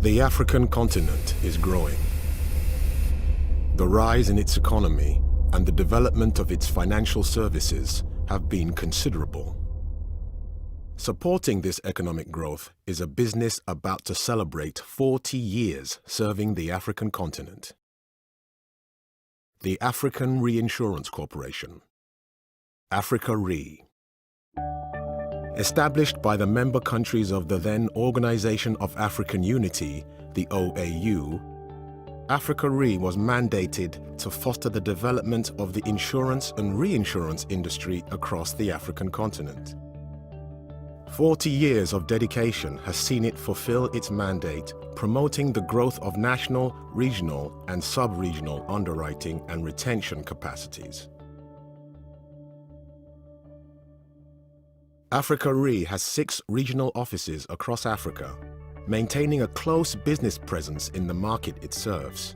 The African continent is growing. The rise in its economy and the development of its financial services have been considerable. Supporting this economic growth is a business about to celebrate 40 years serving the African continent. The African Reinsurance Corporation Africa Re. Established by the member countries of the then Organization of African Unity, the OAU, Africa Re was mandated to foster the development of the insurance and reinsurance industry across the African continent. 40 years of dedication has seen it fulfill its mandate, promoting the growth of national, regional, and sub-regional underwriting and retention capacities. Africa Re has 6 regional offices across Africa, maintaining a close business presence in the market it serves.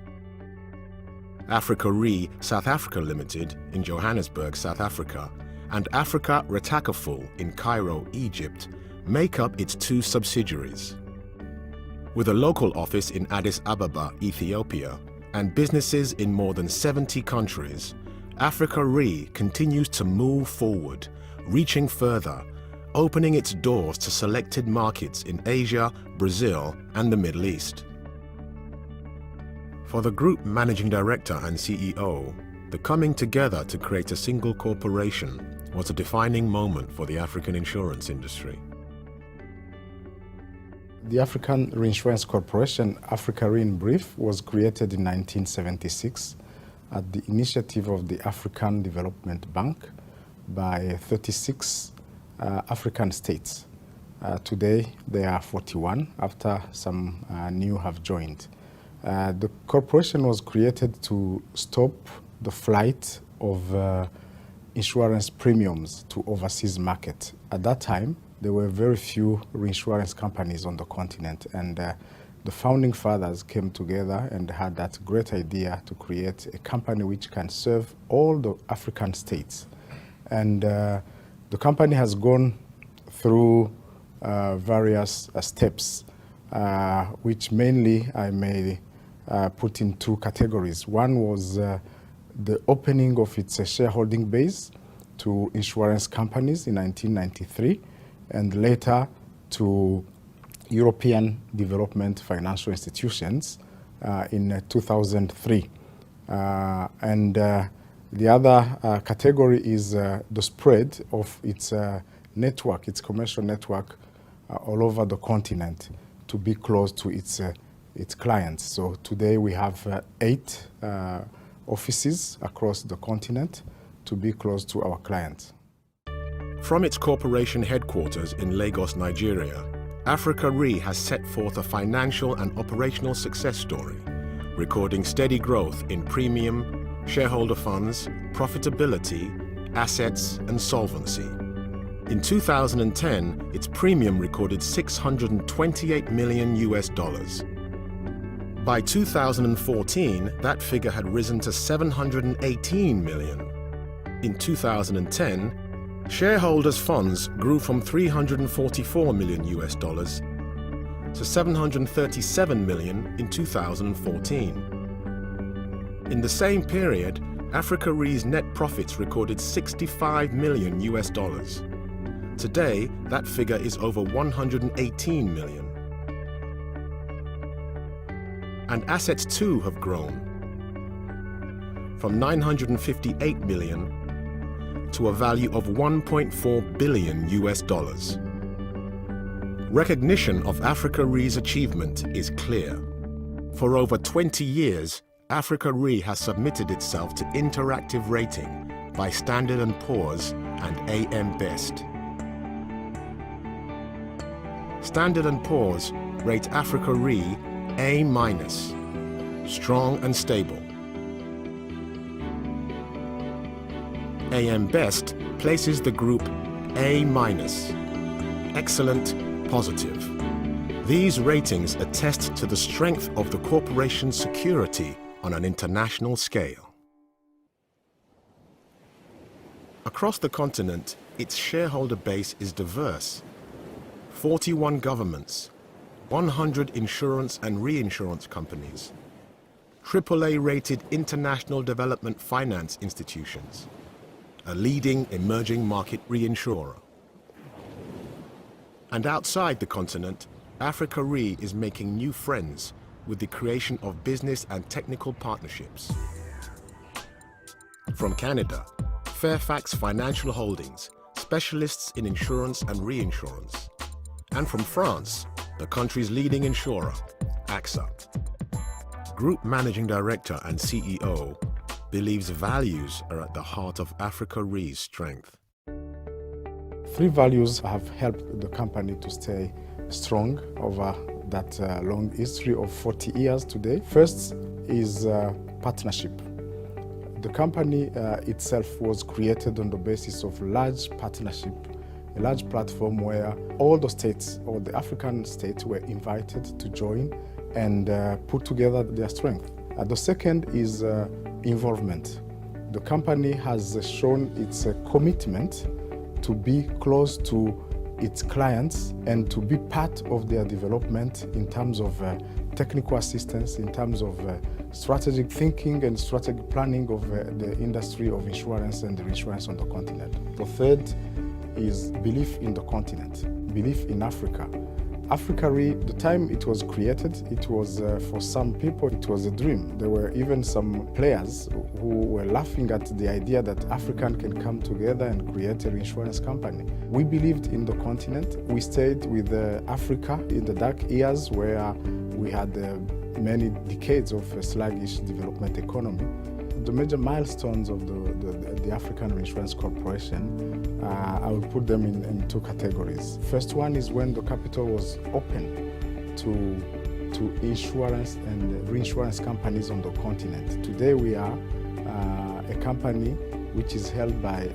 Africa Re South Africa Limited in Johannesburg, South Africa, and Africa Retakaful in Cairo, Egypt, make up its 2 subsidiaries. With a local office in Addis Ababa, Ethiopia, and businesses in more than 70 countries, Africa Re continues to move forward, reaching further, opening its doors to selected markets in Asia, Brazil, and the Middle East. For the Group Managing Director and CEO, the coming together to create a single corporation was a defining moment for the African insurance industry. The African Reinsurance Corporation Africa Re in brief was created in 1976 at the initiative of the African Development Bank by 36 African states. Today there are 41 after some new have joined. The corporation was created to stop the flight of insurance premiums to overseas market. At that time, there were very few reinsurance companies on the continent, and the founding fathers came together and had that great idea to create a company which can serve all the African states. And the company has gone through various steps, which mainly I may put in 2 categories. One was the opening of its shareholding base to insurance companies in 1993, and later to European development financial institutions in 2003. The other category is the spread of its network, its commercial network all over the continent to be close to its clients. So today we have 8 offices across the continent to be close to our clients. From its corporation headquarters in Lagos, Nigeria, Africa Re has set forth a financial and operational success story, recording steady growth in premium, shareholder funds, profitability, assets, and solvency. In 2010, its premium recorded $628 million. By 2014, that figure had risen to $718 million. In 2010, shareholders' funds grew from $344 million to $737 million in 2014. In the same period, Africa Re's net profits recorded $65 million. Today, that figure is over $118 million. And assets too have grown, from $958 million to a value of $1.4 billion. Recognition of Africa Re's achievement is clear. For over 20 years, Africa Re has submitted itself to interactive rating by Standard & Poor's and AM Best. Standard & Poor's rate Africa Re A-, strong and stable. AM Best places the group A-, excellent, positive. These ratings attest to the strength of the corporation's security on an international scale. Across the continent, its shareholder base is diverse. 41 governments, 100 insurance and reinsurance companies, AAA-rated international development finance institutions, a leading emerging market reinsurer. And outside the continent, Africa Re is making new friends with the creation of business and technical partnerships. From Canada, Fairfax Financial Holdings, specialists in insurance and reinsurance. And from France, the country's leading insurer, AXA. Group Managing Director and CEO believes values are at the heart of Africa Re's strength. 3 values have helped the company to stay strong over that long history of 40 years today. First is partnership. The company itself was created on the basis of large partnership, a large platform where all the states, all the African states, were invited to join and put together their strength. The second is involvement. The company has shown its commitment to be close to its clients and to be part of their development in terms of technical assistance, in terms of strategic thinking and strategic planning of the industry of insurance and the reinsurance on the continent. The third is belief in the continent, belief in Africa. Africa Re, the time it was created, it was for some people, it was a dream. There were even some players who were laughing at the idea that African can come together and create a reinsurance company. We believed in the continent. We stayed with Africa in the dark years where we had many decades of a sluggish development economy. The major milestones of the African Reinsurance Corporation, I will put them in 2 categories. First one is when the capital was open to insurance and reinsurance companies on the continent. Today we are a company which is held by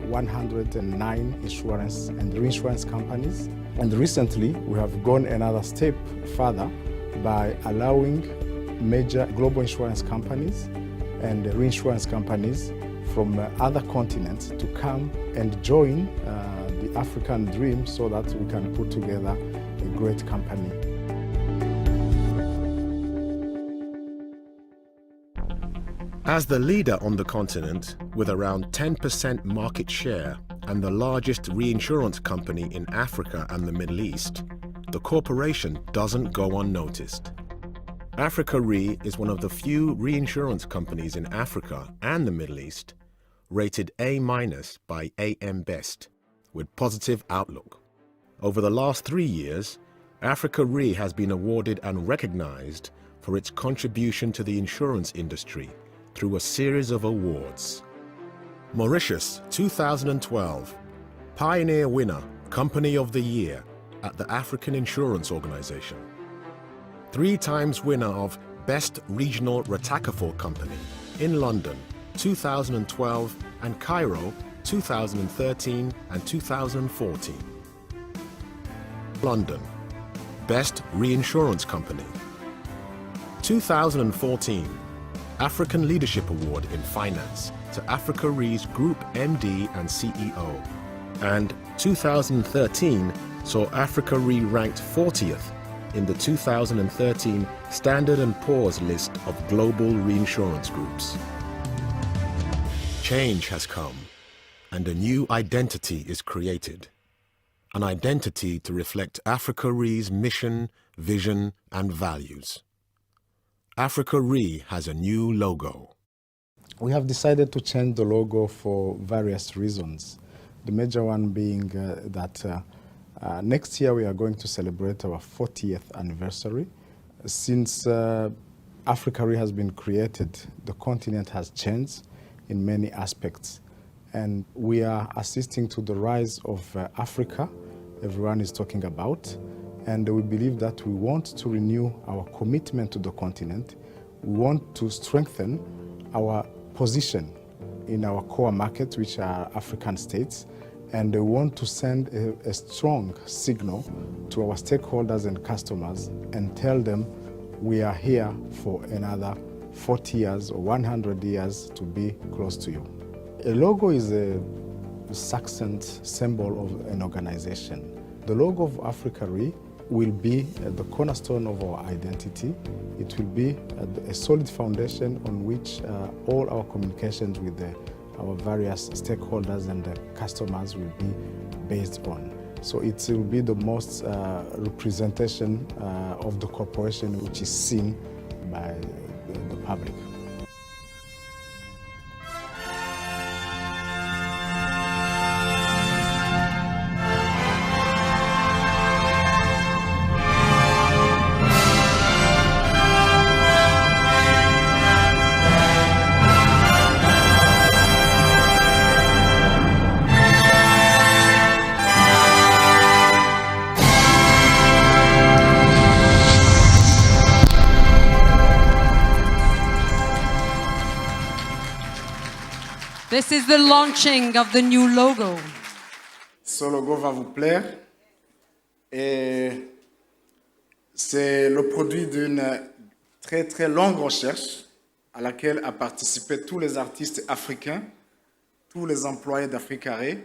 109 insurance and reinsurance companies. And recently we have gone another step further by allowing major global insurance companies and reinsurance companies from other continents to come and join the African dream so that we can put together a great company. As the leader on the continent, with around 10% market share and the largest reinsurance company in Africa and the Middle East, the corporation doesn't go unnoticed. Africa Re is one of the few reinsurance companies in Africa and the Middle East rated A- by AM Best with positive outlook. Over the last 3 years, Africa Re has been awarded and recognized for its contribution to the insurance industry through a series of awards. Mauritius 2012, Pioneer Winner, Company of the Year at the African Insurance Organization. 3 times winner of Best Regional Ratakafor Company in London 2012 and Cairo 2013 and 2014. London, Best Reinsurance Company. 2014, African Leadership Award in Finance to Africa Re's Group MD and CEO. And 2013 saw Africa Re ranked 40th in the 2013 Standard & Poor's list of global reinsurance groups. Change has come, and a new identity is created. An identity to reflect Africa Re's mission, vision, and values. Africa Re has a new logo. We have decided to change the logo for various reasons. The major one being that next year we are going to celebrate our 40th anniversary. Since Africa Re has been created, the continent has changed in many aspects. And we are assisting to the rise of Africa, everyone is talking about. And we believe that we want to renew our commitment to the continent. We want to strengthen our position in our core market, which are African states. And we want to send a strong signal to our stakeholders and customers and tell them we are here for another 40 years or 100 years to be close to you. A logo is a succinct symbol of an organization. The logo of Africa Re will be the cornerstone of our identity. It will be a solid foundation on which all our communications with our various stakeholders and customers will be based on. So it will be the most representation of the corporation which is seen by the public. This is the launching of the new logo. Ce logo va vous plaire et c'est le produit d'une très très longue recherche à laquelle ont participé tous les artistes africains, tous les employés d'Africa Re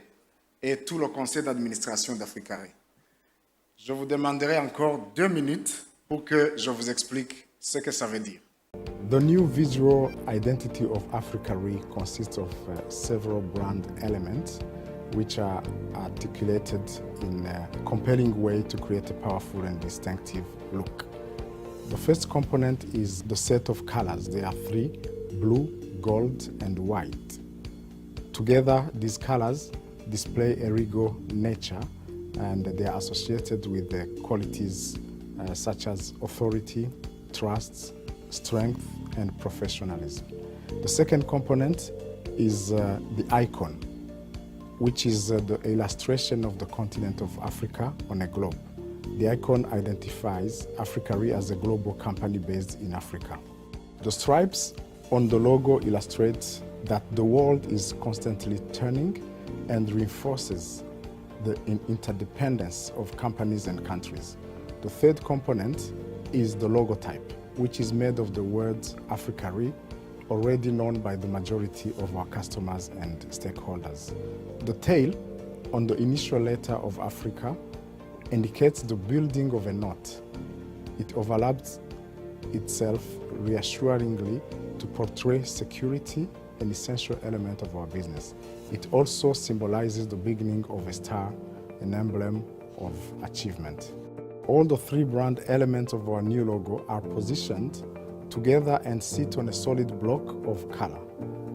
et tout le conseil d'administration d'Africa Re. Je vous demanderai encore 2 minutes pour que je vous explique ce que ça veut dire. The new visual identity of Africa Re consists of several brand elements which are articulated in a compelling way to create a powerful and distinctive look. The first component is the set of colors. There are 3: blue, gold, and white. Together, these colors display a regal nature and they are associated with the qualities such as authority, trust, strength, and professionalism. The second component is the icon, which is the illustration of the continent of Africa on a globe. The icon identifies Africa Re as a global company based in Africa. The stripes on the logo illustrate that the world is constantly turning and reinforces the interdependence of companies and countries. The third component is the logotype, which is made of the words Africa Re, already known by the majority of our customers and stakeholders. The tail on the initial letter of Africa indicates the building of a knot. It overlaps itself reassuringly to portray security, an essential element of our business. It also symbolizes the beginning of a star, an emblem of achievement. All the 3 brand elements of our new logo are positioned together and sit on a solid block of color.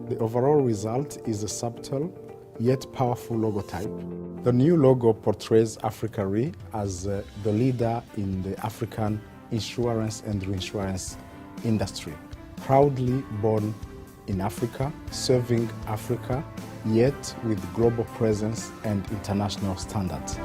The overall result is a subtle yet powerful logotype. The new logo portrays Africa Re as the leader in the African insurance and reinsurance industry, proudly born in Africa, serving Africa, yet with global presence and international standards.